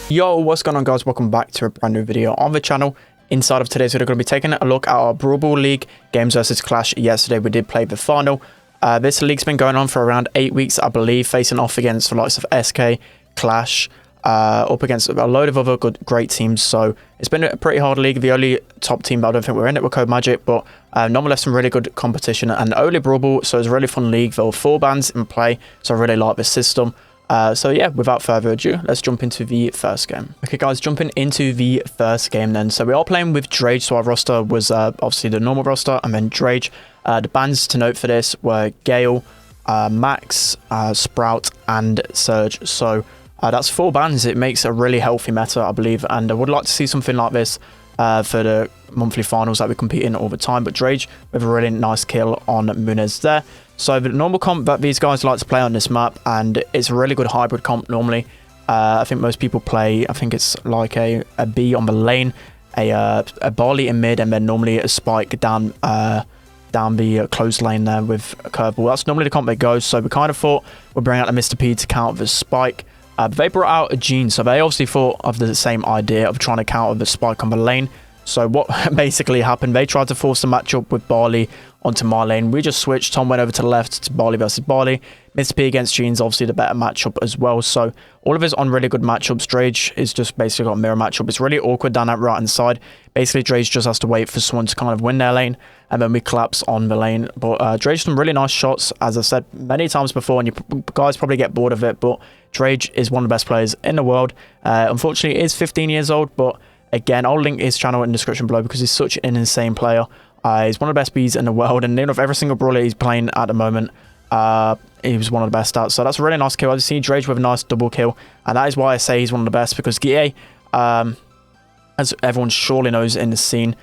Yo, what's going on, guys? Welcome back to a brand new video on the channel. Inside of today's video, we're going to be taking a look at our Brawl League games versus Qlash. Yesterday we did play the final. This league's been going on for around 8 weeks, I believe, facing off against the likes of SK, Qlash, up against a load of other great teams. So it's been a pretty hard league. The only top team that I don't think we're in it with Code Magic, but nonetheless some really good competition and only Brawl. So it's a really fun league. There were 4 bans in play, so I really like this system. So yeah, without further ado, let's jump into the first game. Okay guys, jumping into the first game then. So we are playing with Drage, so our roster was obviously the normal roster, and then Drage. The bans to note for this were Gale, Max, Sprout, and Surge. So that's 4 bans. It makes a really healthy meta, I believe, and I would like to see something like this for the monthly finals that we compete in all the time. But Drage with a really nice kill on Munez there. So the normal comp that these guys like to play on this map, and it's a really good hybrid comp normally. I think most people play, I think it's like a B on the lane, a Barley in mid, and then normally a Spike down the close lane there with a curveball. That's normally the comp that goes. So we kind of thought we'd bring out the Mr. P to counter the Spike. But they brought out a Gene, so they obviously thought of the same idea of trying to counter the Spike on the lane. So what basically happened, they tried to force the matchup with Barley onto my lane. We just switched. Tom went over to the left to Barley versus Barley. Mr. P against Gene's obviously the better matchup as well. So all of us on really good matchups. Drage is just basically got a mirror matchup. It's really awkward down that right hand side. Basically, Drage just has to wait for someone to kind of win their lane, and then we collapse on the lane. But Drage some really nice shots, as I said many times before, and you guys probably get bored of it, but Drage is one of the best players in the world. Unfortunately, he is 15 years old, but again, I'll link his channel in the description below because he's such an insane player. He's one of the best Bs in the world, and of every single brawler he's playing at the moment, he was one of the best out. So that's a really nice kill. I just see Drage with a nice double kill, and that is why I say he's one of the best, because GA, as everyone surely knows in the scene,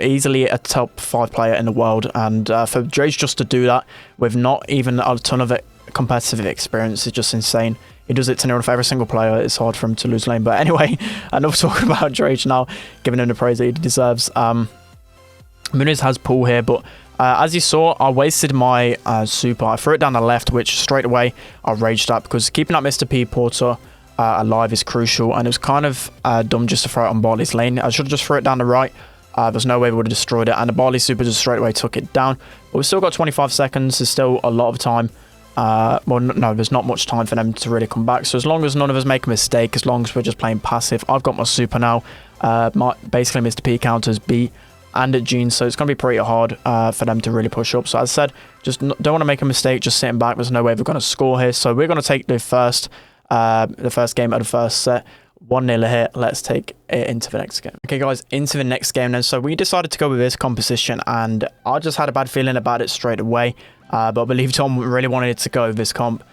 easily a top 5 player in the world, and for Drage just to do that with not even a ton of competitive experience is just insane. He does it to near enough every single player. It's hard for him to lose lane. But anyway, enough talking about Drage now, giving him the praise that he deserves. Munez has pull here, but as you saw, I wasted my super. I threw it down the left, which straight away I raged at, because keeping that Mr. P Porter alive is crucial, and it was kind of dumb just to throw it on Barley's lane. I should have just threw it down the right. There's no way we would have destroyed it, and the Barley super just straight away took it down. But we've still got 25 seconds. There's still a lot of time. Well, no, there's not much time for them to really come back. So as long as none of us make a mistake, as long as we're just playing passive, I've got my super now. Basically, Mr. P counters B and at Gene, so it's going to be pretty hard for them to really push up. So as I said, just don't want to make a mistake, just sitting back. There's no way we're going to score here. So we're going to take the first game of the first set. 1-0 here. Let's take it into the next game. Okay, guys, into the next game then. So we decided to go with this composition, and I just had a bad feeling about it straight away. But I believe Tom really wanted to go with this comp,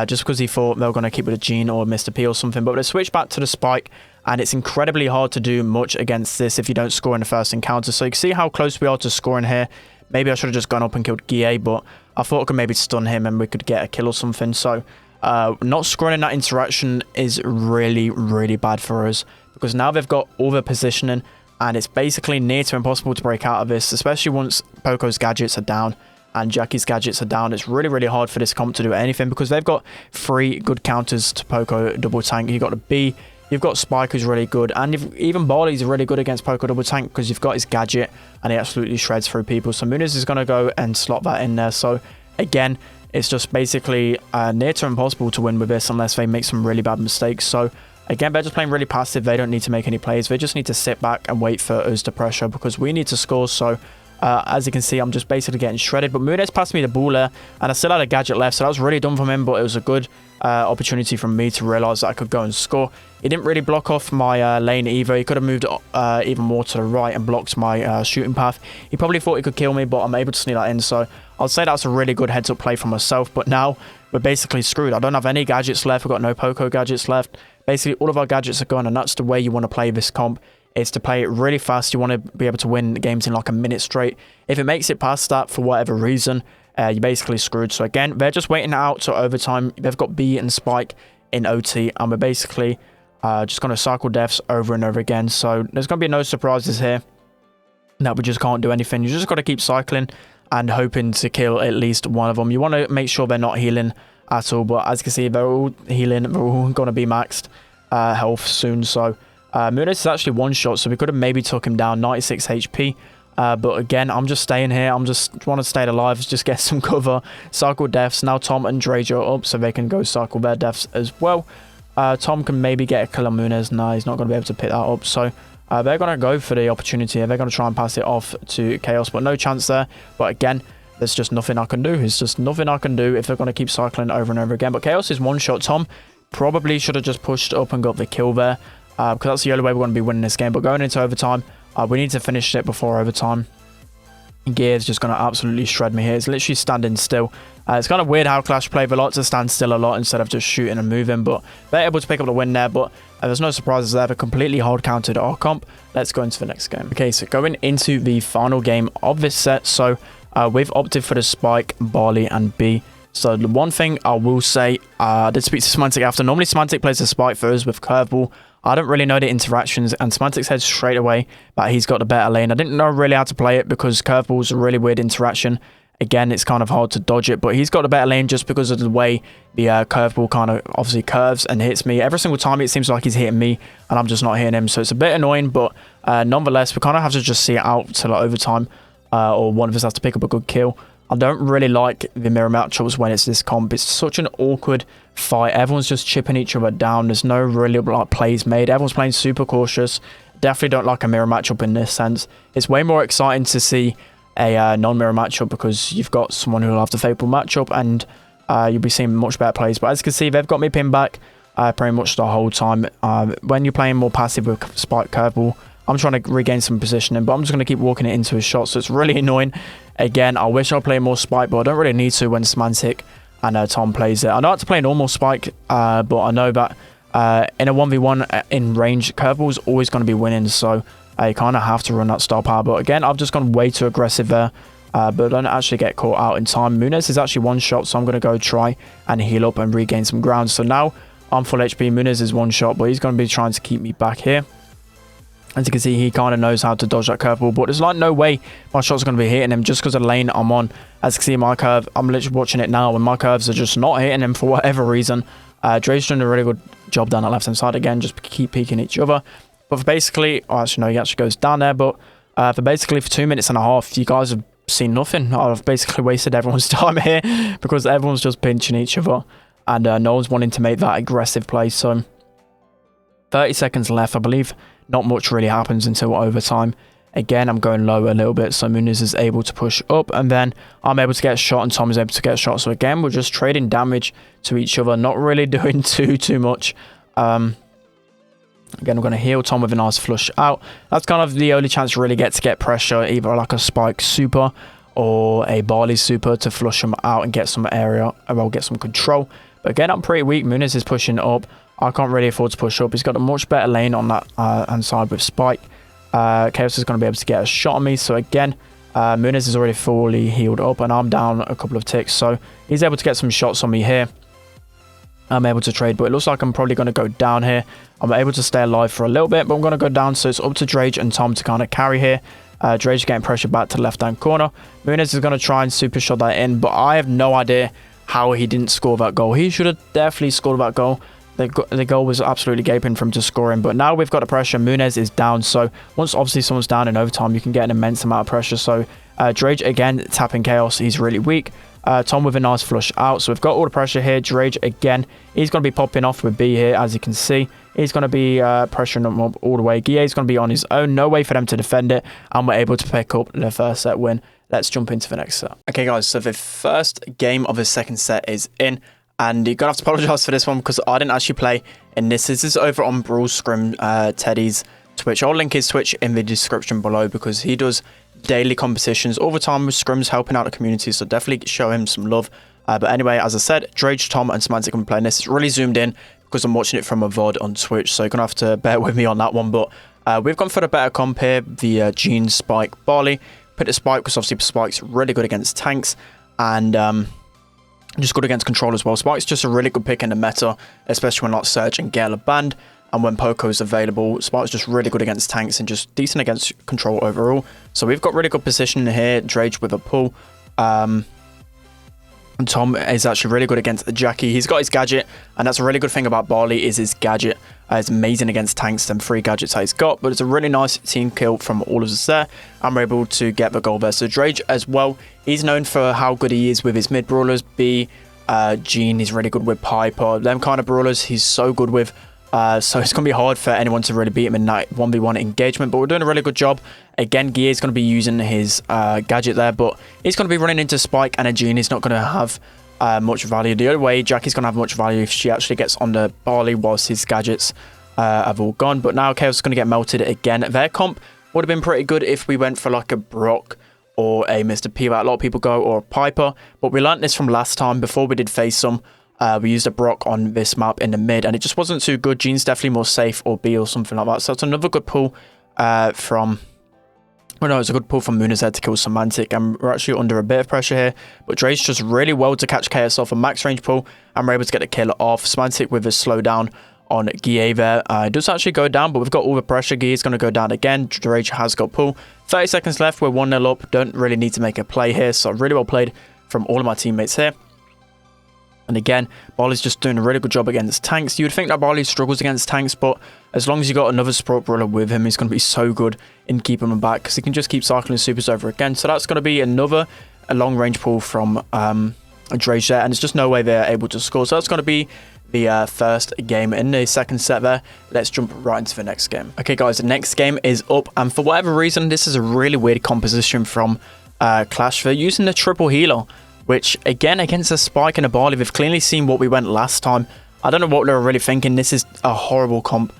just because he thought they were going to keep with a Gene or Mr. P or something. But they switched back to the Spike, and it's incredibly hard to do much against this if you don't score in the first encounter. So you can see how close we are to scoring here. Maybe I should have just gone up and killed GA, but I thought I could maybe stun him and we could get a kill or something. So not scoring in that interaction is really, really bad for us, because now they've got all the positioning, and it's basically near to impossible to break out of this, especially once Poco's gadgets are down and Jackie's gadgets are down. It's really, really hard for this comp to do anything, because they've got 3 good counters to Poco double tank. You've got the B, you've got Spike, who's really good, and even Barley's really good against Poco double tank, because you've got his gadget and he absolutely shreds through people. So Munez is going to go and slot that in there. So again, it's just basically near to impossible to win with this unless they make some really bad mistakes. So again, they're just playing really passive. They don't need to make any plays. They just need to sit back and wait for us to pressure, because we need to score. So as you can see, I'm just basically getting shredded. But Munez passed me the ball there, and I still had a gadget left, so that was really dumb from him. But it was a good opportunity from me to realise that I could go and score. He didn't really block off my lane either. He could have moved even more to the right and blocked my shooting path. He probably thought he could kill me, but I'm able to sneak that in. So I'll say that's a really good heads-up play for myself. But now we're basically screwed. I don't have any gadgets left. We've got no Poco gadgets left. Basically, all of our gadgets are gone, and that's the way you want to play this comp. Is to play it really fast. You want to be able to win games in like a minute straight. If it makes it past that for whatever reason, you're basically screwed. So again, they're just waiting out to overtime. They've got B and Spike in OT, and we're basically just going to cycle deaths over and over again. So there's going to be no surprises here that we just can't do anything. You just got to keep cycling and hoping to kill at least one of them. You want to make sure they're not healing at all, but as you can see, they're all healing. They're all going to be maxed. health soon. So Muniz is actually one shot, so we could have maybe took him down 96 HP. But again, I'm just staying here. I'm just want to stay alive, just get some cover. Cycle deaths. Now Tom and Drage are up, so they can go cycle their deaths as well. Tom can maybe get a kill on Muniz. No, he's not going to be able to pick that up. So they're going to go for the opportunity. They're going to try and pass it off to Chaos, but no chance there. But again, there's just nothing I can do. It's just nothing I can do if they're going to keep cycling over and over again. But Chaos is one shot. Tom probably should have just pushed up and got the kill there, because that's the only way we're going to be winning this game. But going into overtime, we need to finish it before overtime. Gear's just going to absolutely shred me here. It's literally standing still. It's kind of weird how Qlash play. They like to stand still a lot instead of just shooting and moving, but they're able to pick up the win there. But there's no surprises there. They're completely hard counted our comp. Let's go into the next game. Okay, so going into the final game of this set. So we've opted for the Spike, Barley, and B. So the one thing I will say, I did speak to Semantic after. Normally Semantic plays the Spike first with Curveball. I don't really know the interactions, and Semantic said straight away that he's got the better lane. I didn't know really how to play it because Curveball's a really weird interaction. Again, it's kind of hard to dodge it, but he's got the better lane just because of the way the Curveball kind of obviously curves and hits me. Every single time it seems like he's hitting me, and I'm just not hitting him. So it's a bit annoying, but nonetheless, we kind of have to just see it out till overtime, or one of us has to pick up a good kill. I don't really like the mirror matchups when it's this comp. It's such an awkward fight. Everyone's just chipping each other down. There's no really like plays made. Everyone's playing super cautious. Definitely don't like a mirror matchup in this sense. It's way more exciting to see a non-mirror matchup because you've got someone who will have the favorable matchup and you'll be seeing much better plays. But as you can see, they've got me pinned back pretty much the whole time. When you're playing more passive with Spike Curveball, I'm trying to regain some positioning, but I'm just going to keep walking it into his shot, so it's really annoying. Again, I wish I pllayed more Spike, but I don't really need to when Semantic and Tom plays it. I know how to play normal Spike, but I know that in a 1v1 in range, Curveball's always going to be winning, so you kind of have to run that star power. But again, I've just gone way too aggressive there, but I don't actually get caught out in time. Muniz is actually one shot, so I'm going to go try and heal up and regain some ground. So now I'm full HP. Muniz is one shot, but he's going to be trying to keep me back here. As you can see, he kind of knows how to dodge that curveball, but there's like no way my shots are going to be hitting him just because of the lane I'm on. As you can see, my curve, I'm literally watching it now, and my curves are just not hitting him for whatever reason. Dre's doing a really good job down that left-hand side again, just keep peeking each other. But for basically, oh, actually, no, he actually goes down there, but for basically for 2 minutes and a half, you guys have seen nothing. I've basically wasted everyone's time here because everyone's just pinching each other, and no one's wanting to make that aggressive play. So 30 seconds left, I believe. Not much really happens until overtime. Again, I'm going low a little bit, so Muniz is able to push up, and then I'm able to get a shot, and Tom is able to get a shot. So again, we're just trading damage to each other, not really doing too much. Again, I'm going to heal Tom with a nice flush out. That's kind of the only chance you really get to get pressure, either like a Spike super or a Barley super to flush him out and get some area, or get some control. But again, I'm pretty weak. Muniz is pushing up. I can't really afford to push up. He's got a much better lane on that hand side with Spike. Chaos is going to be able to get a shot on me. So again, Muniz is already fully healed up, and I'm down a couple of ticks. So he's able to get some shots on me here. I'm able to trade, but it looks like I'm probably going to go down here. I'm able to stay alive for a little bit, but I'm going to go down. So it's up to Drage and Tom to kind of carry here. Drage getting pressure back to the left-hand corner. Muniz is going to try and super shot that in, but I have no idea how he didn't score that goal. He should have definitely scored that goal. The goal was absolutely gaping for him to score in, but now we've got the pressure. Muniz is down, so once obviously someone's down in overtime, you can get an immense amount of pressure. So Drage again tapping Chaos. He's really weak. Tom with a nice flush out, so we've got all the pressure here. Drage again, he's going to be popping off with B here, as you can see. He's going to be pressuring them up all the way. Guille's going to be on his own. No way for them to defend it, and we're able to pick up the first set win. Let's jump into the next set. Okay, guys, so the first game of the second set is in. And you're going to have to apologise for this one because I didn't actually play in this. This is over on Brawl Scrim Teddy's Twitch. I'll link his Twitch in the description below because he does daily competitions all the time with scrims, helping out the community. So definitely show him some love. But anyway, as I said, Drage, Tom and Semantic will be playing this. It's really zoomed in because I'm watching it from a VOD on Twitch. So you're going to have to bear with me on that one. But we've gone for the better comp here. The Gene, Spike, Barley. Pick the Spike because obviously Spike's really good against tanks. And just good against control as well. Spike's just a really good pick in the meta, especially when like Surge and Gale are banned, and when Poco's available. Spike's just really good against tanks and just decent against control overall. So we've got really good position here. Drage with a pull. And Tom is actually really good against Jackie. He's got his gadget, and that's a really good thing about Barley is his gadget. It's amazing against tanks, them 3 gadgets that he's got, but it's a really nice team kill from all of us there, and we're able to get the goal versus Drage as well. He's known for how good he is with his mid brawlers. Gene, he's really good with Piper. Them kind of brawlers he's so good with. So it's going to be hard for anyone to really beat him in that 1v1 engagement, but we're doing a really good job. Again, Gear is going to be using his gadget there, but he's going to be running into Spike, and a Gene is not going to have much value. The other way, Jackie's going to have much value if she actually gets on the Barley whilst his gadgets have all gone. But now Chaos is going to get melted again. Their comp would have been pretty good if we went for like a Brock or a Mr. P, like a lot of people go, or a Piper. But we learnt this from last time before we did face some. We used a Brock on this map in the mid, and it just wasn't too good. Gene's definitely more safe, or B or something like that. So it's another good pull from... Well, no, it's a good pull from Moon's head to kill Semantic, and we're actually under a bit of pressure here. But Dre's just really well to catch Chaos off a max range pull, and we're able to get the kill off. Semantic with a slowdown on Guille there. It does actually go down, but we've got all the pressure. Guille's going to go down again. Dre has got pull. 30 seconds left. We're 1-0 up. Don't really need to make a play here, so really well played from all of my teammates here. And again, Barley's just doing a really good job against tanks. You would think that Barley struggles against tanks, but as long as you got another support brawler with him, he's going to be so good in keeping him back, because he can just keep cycling supers over again. So that's going to be another long range pull from Drage there, and there's just no way they're able to score. So that's going to be the first game in the second set there. Let's jump right into the next game. Okay guys, the next game is up, and for whatever reason, this is a really weird composition from Qlash. They're using the triple healer, which again against a Spike and a Barley, we've clearly seen what we went last time. I don't know what they were really thinking. This is a horrible comp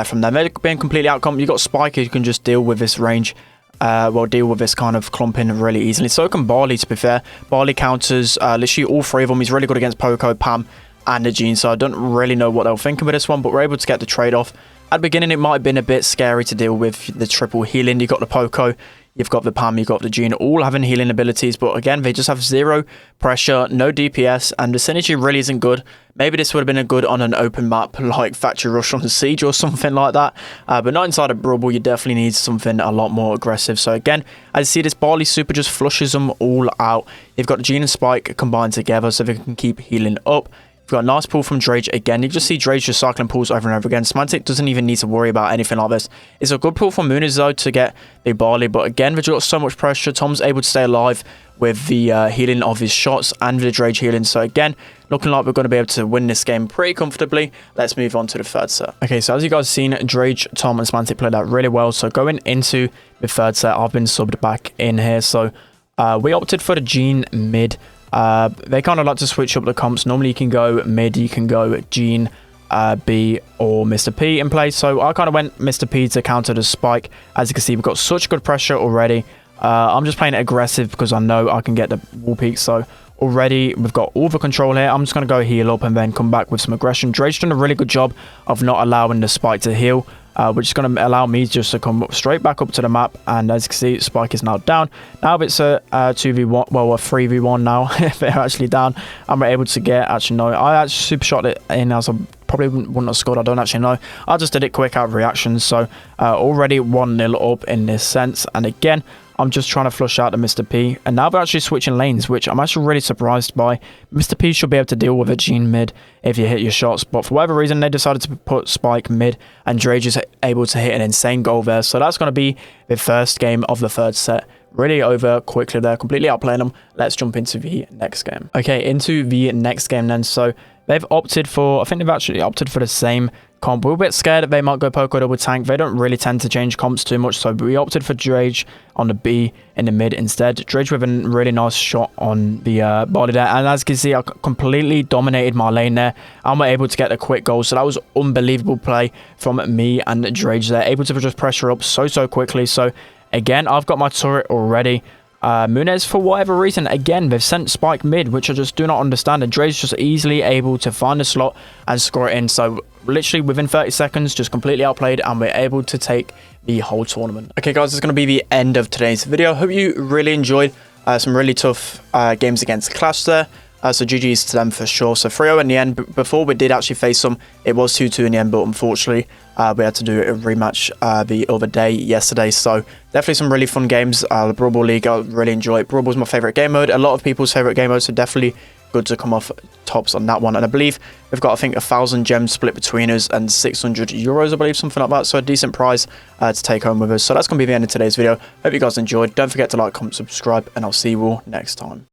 from them. They're being completely out comp. You got Spike who can just deal with this range, deal with this kind of clumping really easily. So can Barley, to be fair. Barley counters literally all 3 of them. He's really good against Poco, Pam, and the Gene. So I don't really know what they were thinking with this one, but we're able to get the trade off. At the beginning, it might have been a bit scary to deal with the triple healing. You got the Poco, you've got the Pam, you've got the Gene, all having healing abilities, but again, they just have 0 pressure, no DPS, and the synergy really isn't good. Maybe this would have been a good on an open map like Factory Rush on Siege or something like that, but not inside of Brawl. You definitely need something a lot more aggressive. So again, as you see, this Barley super just flushes them all out. You've got Gene and Spike combined together so they can keep healing up. We've got a nice pull from Drage again. You just see Drage just cycling pulls over and over again. Semantic doesn't even need to worry about anything like this. It's a good pull from Mooners though to get the Barley, but again, they've got so much pressure. Tom's able to stay alive with the healing of his shots and the Drage healing. So again, looking like we're going to be able to win this game pretty comfortably. Let's move on to the third set. Okay, so as you guys have seen, Drage, Tom, and Semantic played that really well. So going into the third set, I've been subbed back in here. So we opted for the Gene mid. They kind of like to switch up the comps. Normally you can go mid, you can go Gene, B, or Mr. P in play. So I kind of went Mr. P to counter the Spike. As you can see, we've got such good pressure already. I'm just playing it aggressive because I know I can get the wall peak. So already we've got all the control here. I'm just going to go heal up and then come back with some aggression. Drake's done a really good job of not allowing the Spike to heal, which is going to allow me just to come straight back up to the map. And as you can see, Spike is now down. Now it's a 2v1, well, a 3v1 now. They're actually down, and we're able to get, actually no, I actually super shot it in as I probably wouldn't have scored. I don't actually know. I just did it quick out of reaction. So already 1-0 up in this sense. And again, I'm just trying to flush out the Mr. P. And now they're actually switching lanes, which I'm actually really surprised by. Mr. P should be able to deal with a Gene mid if you hit your shots. But for whatever reason, they decided to put Spike mid. And Drage is able to hit an insane goal there. So that's going to be the first game of the third set. Really over quickly there. Completely outplaying them. Let's jump into the next game. Okay, into the next game then. So they've opted for, I think they've actually opted for the same comp. We're a bit scared that they might go Poco double tank. They don't really tend to change comps too much, so we opted for Drage on the B in the mid instead. Drage with a really nice shot on the body there, and as you can see, I completely dominated my lane there, and we're able to get a quick goal. So that was unbelievable play from me and Drage there, able to just pressure up so quickly. So again, I've got my turret already. Munez, for whatever reason, again, they've sent Spike mid, which I just do not understand. And Dre's just easily able to find the slot and score it in. So literally within 30 seconds, just completely outplayed, and we're able to take the whole tournament. Okay, guys, this is going to be the end of today's video. Hope you really enjoyed some really tough games against Qlash there. So GG's to them for sure. So 3-0 in the end. Before we did actually face them, it was 2-2 in the end, but unfortunately we had to do a rematch the other day, yesterday. So definitely some really fun games. The Brawl League, I really enjoy it. Brawl was my favourite game mode. A lot of people's favourite game mode, so definitely good to come off tops on that one. And I believe we've got, I think, 1,000 gems split between us and 600 euros, I believe, something like that. So a decent prize to take home with us. So that's going to be the end of today's video. Hope you guys enjoyed. Don't forget to like, comment, subscribe, and I'll see you all next time.